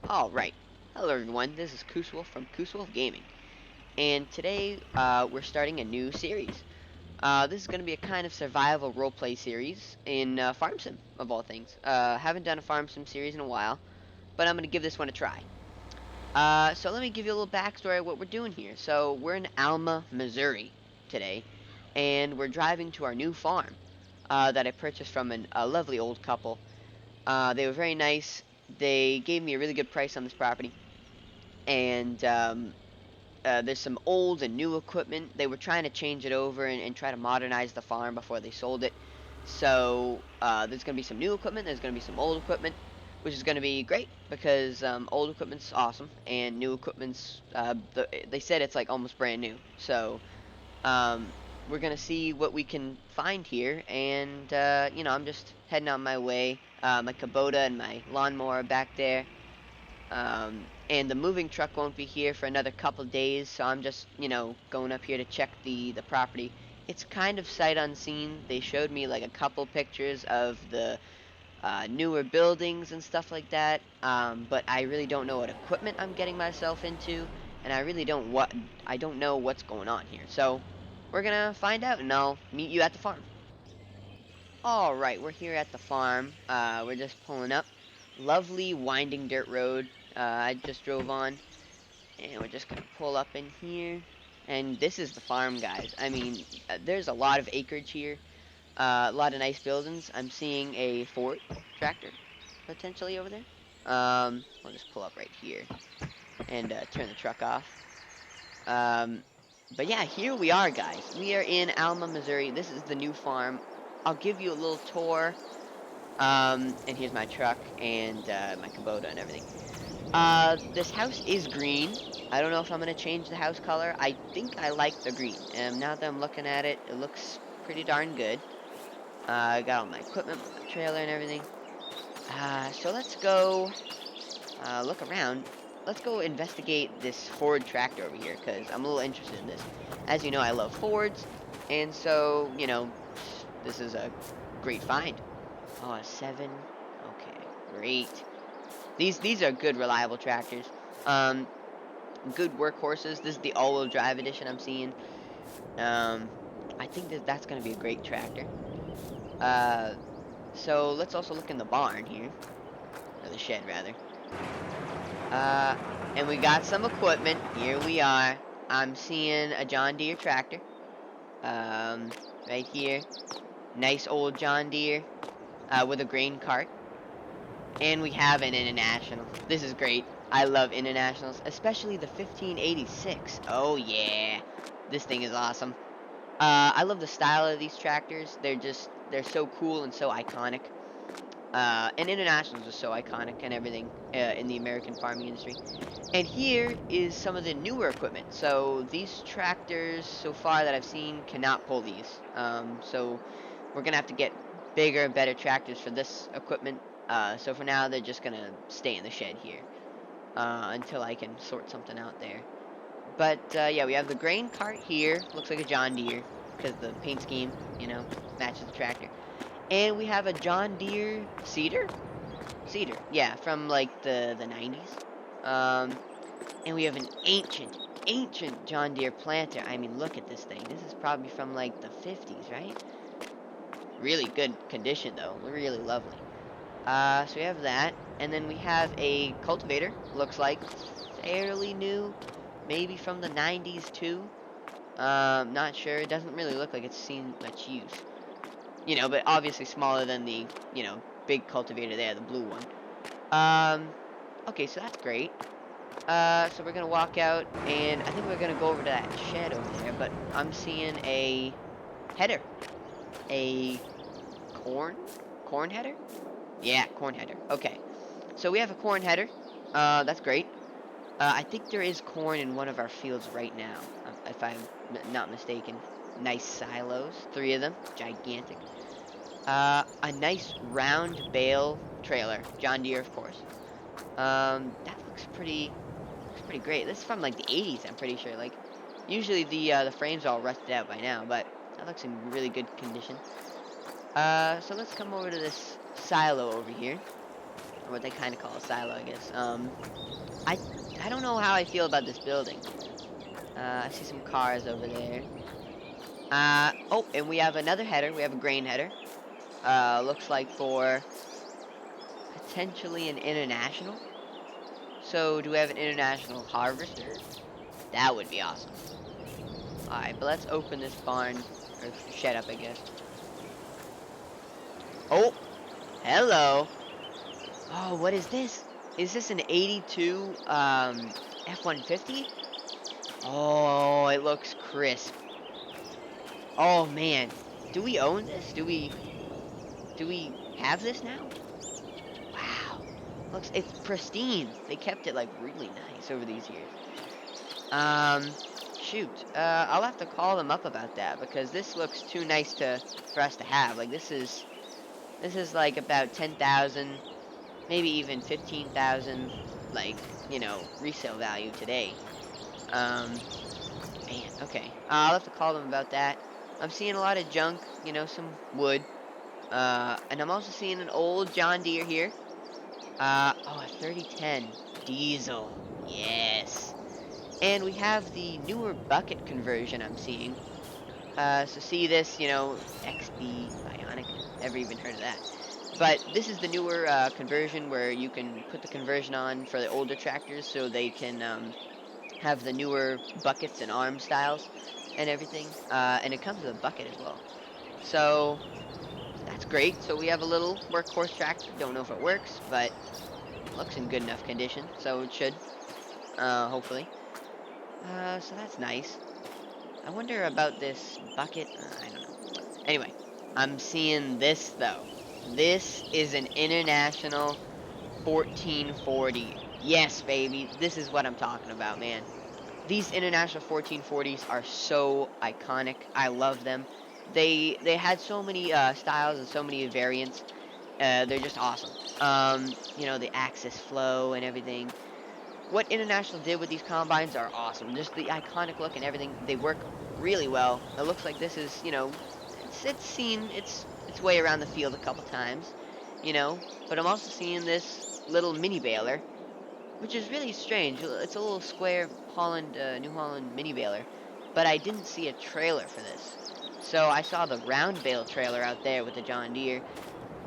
Alright, hello everyone, this is Kooswolf from Kooswolf Gaming, and today we're starting a new series. This is going to be a kind of survival roleplay series in Farm Sim, of all things. Haven't done a Farm Sim series in a while, but I'm going to give this one a try. So let me give you a little backstory of what we're doing here. So we're in Alma, Missouri today, and we're driving to our new farm that I purchased from a lovely old couple. They were very nice. They gave me a really good price on this property, and there's some old and new equipment. They were trying to change it over and try to modernize the farm before they sold it. So there's going to be some new equipment, there's going to be some old equipment, which is going to be great because old equipment's awesome and new equipment's, they said it's like almost brand new. So um, we're going to see what we can find here. And, I'm just heading on my way. My Kubota and my lawnmower back there. And the moving truck won't be here for another couple days, so I'm just, going up here to check the property. It's kind of sight unseen. They showed me like a couple pictures of the newer buildings and stuff like that, but I really don't know what equipment I'm getting myself into, and I don't know what's going on here. So we're gonna find out, and I'll meet you at the farm. All right, we're here at the farm. We're just pulling up. Lovely winding dirt road. I just drove on, and we're just gonna pull up in here. And this is the farm, guys. I mean, there's a lot of acreage here. A lot of nice buildings. I'm seeing a Ford tractor potentially over there. I'll just pull up right here and turn the truck off. Um, but yeah, here we are, guys. We are in Alma, Missouri. This is the new farm. I'll give you a little tour. And here's my truck and my Kubota and everything. This house is green. I don't know if I'm gonna change the house color. I think I like the green. And now that I'm looking at it, it looks pretty darn good. I got all my equipment, my trailer and everything. So let's go look around. Let's go investigate this Ford tractor over here, because I'm a little interested in this. As you know, I love Fords, and so, this is a great find. Oh, a 7. Okay, great. These are good, reliable tractors. Um, Good workhorses. This is the all-wheel drive edition I'm seeing. Um, I think that's going to be a great tractor. Uh, so let's also look in the barn here, or the shed rather. Uh, and we got some equipment. Here we are. I'm seeing a John Deere tractor. Um, right here. Nice old John Deere, with a grain cart. And we have an international. This is great. I love internationals, especially the 1586. Oh yeah, this thing is awesome. I love the style of these tractors. They're so cool and so iconic. And internationals are so iconic and everything in the American farming industry. And here is some of the newer equipment. So these tractors, so far that I've seen, cannot pull these. So we're gonna have to get bigger and better tractors for this equipment. So for now, they're just gonna stay in the shed here until I can sort something out there. But yeah, we have the grain cart here. Looks like a John Deere because the paint scheme, matches the tractor. And we have a John Deere Cedar. Cedar, yeah, from like the 90s. Um, and we have an ancient John Deere planter. I mean, look at this thing. This is probably from like the 50s, right? Really good condition though. Really lovely. So we have that, and then we have a cultivator. Looks like fairly new, maybe from the 90s too. Not sure. It doesn't really look like it's seen much use. But obviously smaller than the, big cultivator there, the blue one. Um, okay, so that's great. So we're gonna walk out, and I think we're gonna go over to that shed over there, but I'm seeing a header. A corn? Corn header? Yeah, corn header. Okay. So we have a corn header. That's great. I think there is corn in one of our fields right now, if I'm not mistaken. Nice silos, 3 of them, gigantic. A nice round bale trailer, John Deere, of course. That looks pretty great. This is from like the 80s, I'm pretty sure. Like, usually the frames are all rusted out by now, but that looks in really good condition. So let's come over to this silo over here. or what they kind of call a silo, I guess. I I don't know how I feel about this building. I see some cars over there. Oh, and we have another header. We have a grain header. Looks like for potentially an international. So, do we have an international harvester? That would be awesome. Alright, but let's open this barn, or shed up, I guess. Oh, hello. Oh, what is this? Is this an 82 F-150? Oh, it looks crisp. Oh man, do we own this? Do we have this now? Wow, looks it's pristine. They kept it like really nice over these years. Um, shoot, I'll have to call them up about that because this looks too nice to for us to have. Like this is like about 10,000, maybe even 15,000, like resale value today. Um, Man, okay. I'll have to call them about that. I'm seeing a lot of junk, some wood. And I'm also seeing an old John Deere here. Oh, a 3010 diesel. Yes. And we have the newer bucket conversion I'm seeing. So see this, XB Bionic. Never even heard of that. But this is the newer conversion where you can put the conversion on for the older tractors so they can have the newer buckets and arm styles and everything. And it comes with a bucket as well. So that's great. So we have a little workhorse tractor. Don't know if it works, but looks in good enough condition. So it should, hopefully. So that's nice. I wonder about this bucket. I don't know. Anyway, I'm seeing this though. This is an international 1440. Yes, baby. This is what I'm talking about, man. These international 1440s are so iconic. I love them. They had so many styles and so many variants. They're just awesome. The axis flow and everything. What International did with these combines are awesome. Just the iconic look and everything. They work really well. It looks like this is, it's seen its way around the field a couple times, But I'm also seeing this little mini baler, which is really strange. It's a little square New Holland mini baler, but I didn't see a trailer for this. So I saw the round bale trailer out there with the John Deere,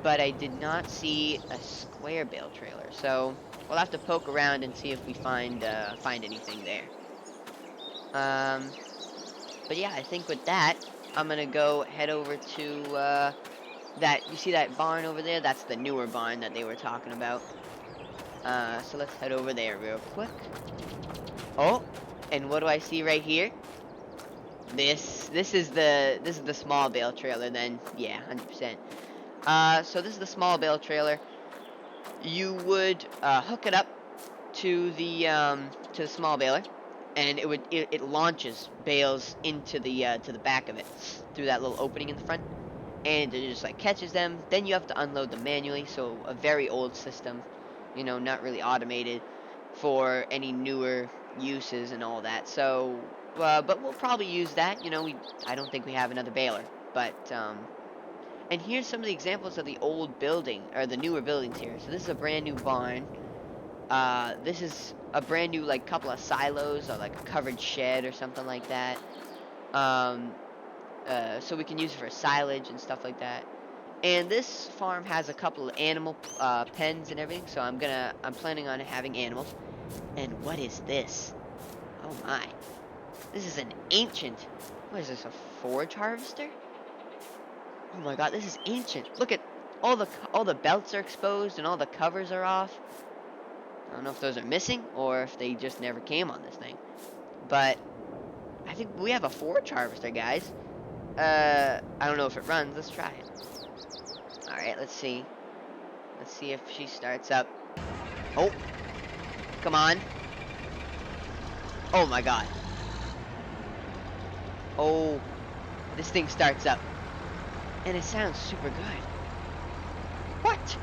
but I did not see a square bale trailer. So we'll have to poke around and see if we find anything there. Um, but yeah, I think with that, I'm gonna go head over to that. You see that barn over there? That's the newer barn that they were talking about. So let's head over there real quick. Oh, and what do I see right here? This is the small bale trailer then. Yeah, 100%. So this is the small bale trailer. You would hook it up to the small baler, and it launches bales into the back of it through that little opening in the front, and it just like catches them. Then you have to unload them manually. So a very old system, not really automated for any newer uses and all that. So, but we'll probably use that. I don't think we have another baler, but and here's some of the examples of the old building or the newer buildings here. So this is a brand new barn. This is a brand new like couple of silos or like a covered shed or something like that. Um, so we can use it for silage and stuff like that. And this farm has a couple of animal pens and everything, so I'm planning on having animals. And what is this? Oh my. This is an ancient. What is this, a forage harvester? Oh my god, this is ancient. Look at all the belts are exposed and all the covers are off. I don't know if those are missing or if they just never came on this thing. But I think we have a forage harvester, guys. I don't know if it runs. Let's try it. Alright, let's see. Let's see if she starts up. Oh, come on. Oh my god. Oh, this thing starts up. And it sounds super good. What?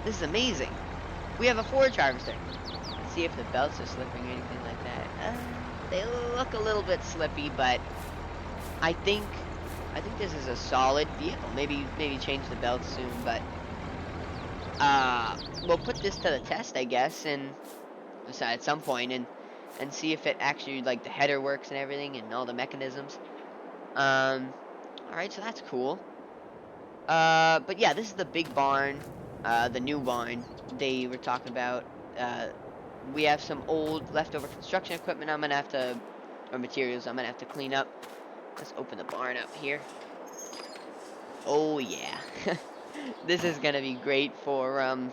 This is amazing. We have a forage harvester. Let's see if the belts are slipping or anything like that. They look a little bit slippy, but I think this is a solid vehicle. Maybe change the belts soon, but we'll put this to the test, I guess, and at some point, and see if it actually, like, the header works and everything and all the mechanisms. All right, so that's cool. But yeah, this is the big barn, the new barn they were talking about. We have some old leftover construction equipment or materials I'm gonna have to clean up. Let's open the barn up here. Oh yeah. This is gonna be great for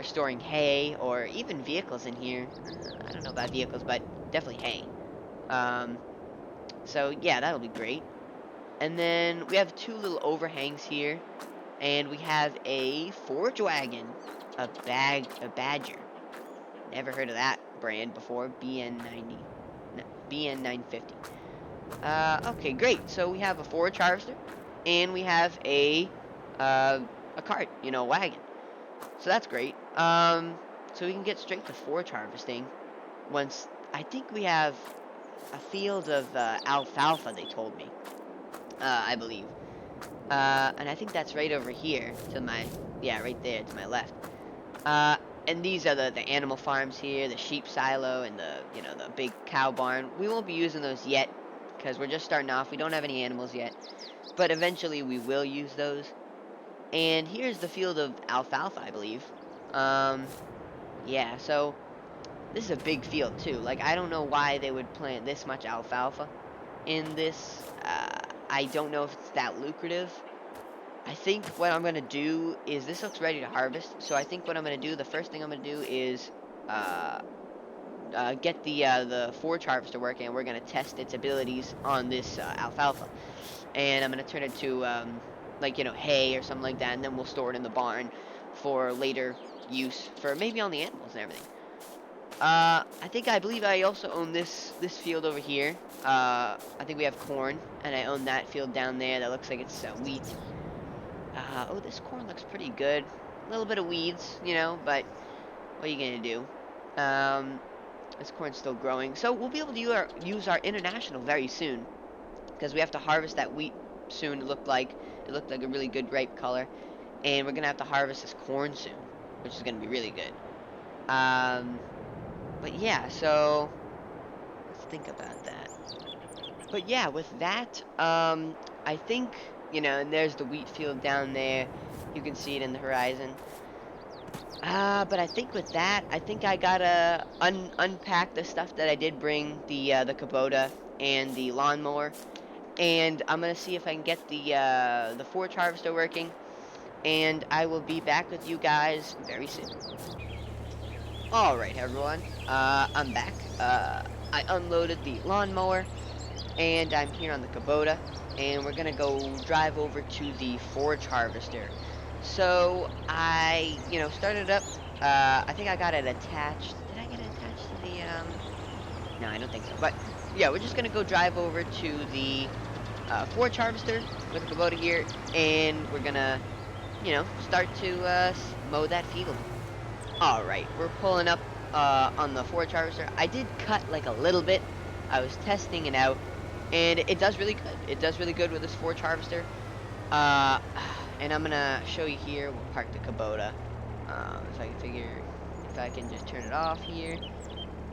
storing hay or even vehicles in here. I don't know about vehicles, but definitely hay. Um, so yeah, that'll be great. And then we have two little overhangs here, and we have a forage wagon, a Badger. Never heard of that brand before. BN90, no, BN950. Okay, great. So we have a forage harvester, and we have uh, a cart, a wagon. So that's great. So we can get straight to forage harvesting. Once I think we have a field of alfalfa. They told me, I believe. And I think that's right over here to my, yeah, right there to my left. Uh, and these are the animal farms here, the sheep silo and the big cow barn. We won't be using those yet because we're just starting off. We don't have any animals yet, but eventually we will use those. And here's the field of alfalfa, I believe. Um, yeah, so this is a big field too. Like, I don't know why they would plant this much alfalfa in this. I don't know if it's that lucrative. I think what I'm going to do is, this looks ready to harvest, so I think what I'm going to do, the first thing I'm going to do is uh, get the forage harvester working, and we're going to test its abilities on this alfalfa. And I'm going to turn it to, like, hay or something like that, and then we'll store it in the barn for later use, for maybe on the animals and everything. I believe I also own this field over here. I think we have corn, and I own that field down there that looks like it's wheat. Oh, this corn looks pretty good. A little bit of weeds, but what are you gonna do? This corn's still growing, so we'll be able to use our international very soon, because we have to harvest that wheat soon. It looked like a really good ripe color, and we're gonna have to harvest this corn soon, which is gonna be really good. But yeah, so let's think about that. But yeah, with that, I think, and there's the wheat field down there. You can see it in the horizon. But I think with that, I think I gotta unpack the stuff that I did bring, the Kubota and the lawnmower, and I'm gonna see if I can get the forage harvester working, and I will be back with you guys very soon. Alright everyone, I'm back. I unloaded the lawnmower, and I'm here on the Kubota, and we're gonna go drive over to the forage harvester. So I, started up. I think I got it attached. Did I get it attached to the? No, I don't think so. But yeah, we're just gonna go drive over to the forage harvester with the Kubota here, and we're gonna, start to mow that field. All right, we're pulling up on the forage harvester. I did cut like a little bit. I was testing it out, and it does really good. It does really good with this forage harvester. And I'm gonna show you here. We'll park the Kubota. If I can just turn it off here.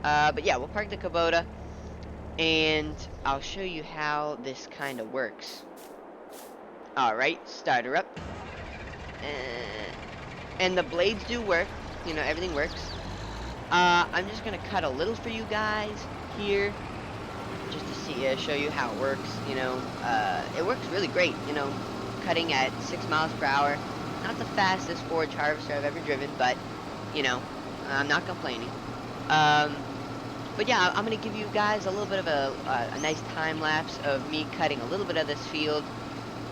But yeah, we'll park the Kubota, and I'll show you how this kind of works. All right, start her up, and the blades do work. Everything works. I'm just gonna cut a little for you guys here, just to show you how it works. It works really great. Cutting at 6 miles per hour. Not the fastest forage harvester I've ever driven, but I'm not complaining. But yeah, I'm gonna give you guys a little bit of a nice time lapse of me cutting a little bit of this field,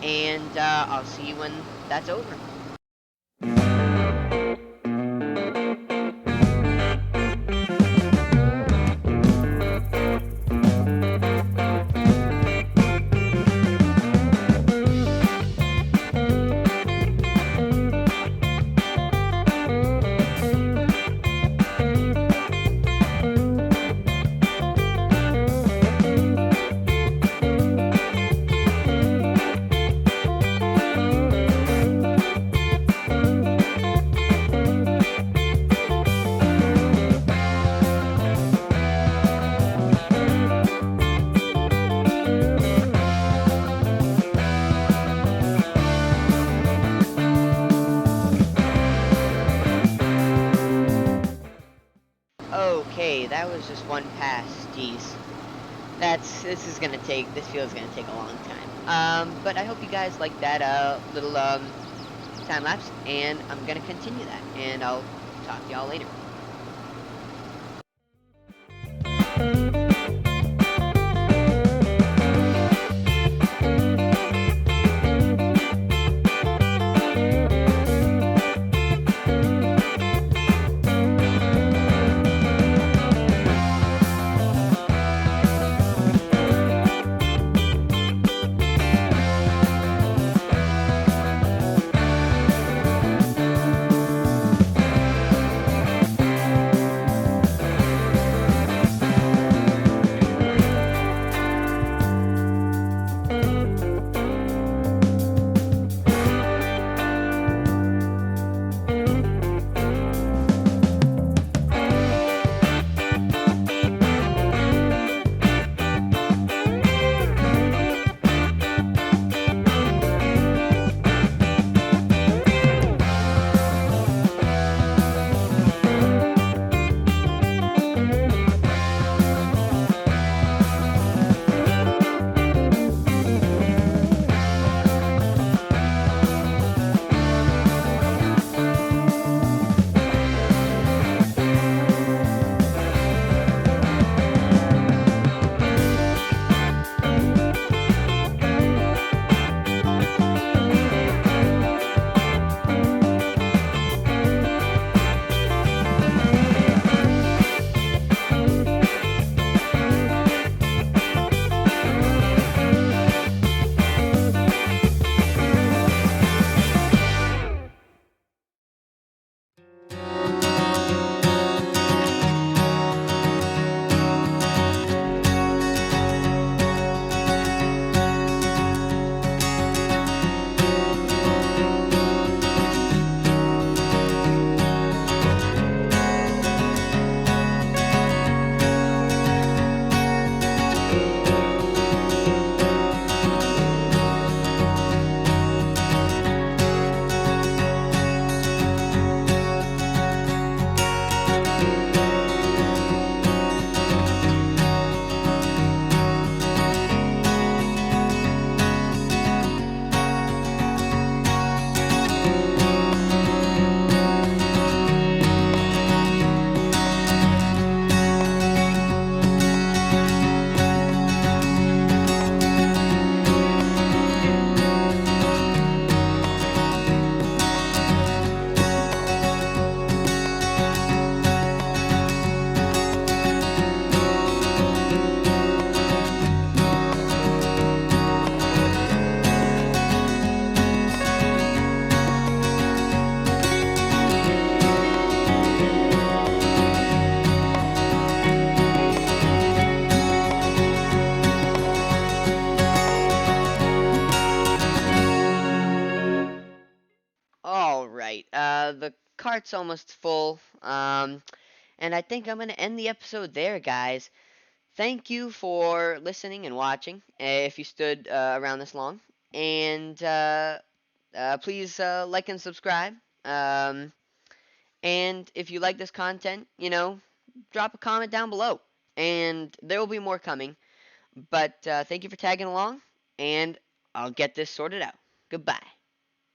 and I'll see you when that's over. Okay, that was just one pass. Jeez. This feels gonna take a long time. But I hope you guys like that little time lapse, and I'm gonna continue that, and I'll talk to y'all later. All right. The cart's almost full. And I think I'm gonna end the episode there, guys. Thank you for listening and watching. If you stood around this long, and please like and subscribe. Um, and if you like this content, drop a comment down below, and there will be more coming. But thank you for tagging along, and I'll get this sorted out. Goodbye.